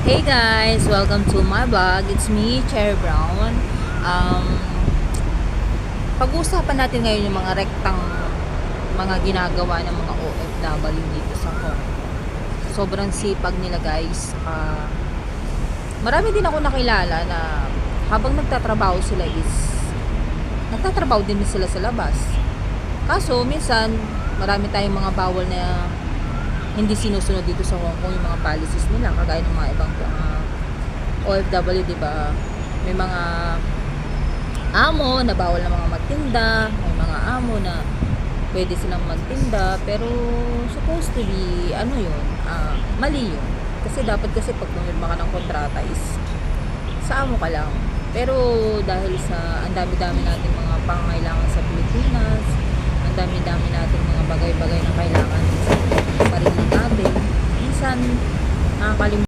Hey guys! Welcome to my vlog. It's me, Cherry Brown. Pag-uusapan natin ngayon yung mga rektang mga ginagawa ng mga OFW dito sa Hong Kong. Sobrang sipag nila guys. Marami din ako nakilala na habang nagtatrabaho sila nagtatrabaho din sila sa labas. Kaso minsan marami tayong mga bawal na hindi sinusunod dito sa Hong Kong, yung mga policies nila kagaya ng mga ibang OFW, di ba? May mga amo na bawal na mga magtinda, may mga amo na pwede silang magtinda, pero supposed to be mali yun. Kasi dapat pag pumirma ka ng kontrata is sa amo ka lang. Pero dahil sa ang dami-dami nating mga pangangailangan sa Pilipinas, ang dami-dami nating mga bagay-bagay na kailangan sa sarili natin, minsan nakakalimutan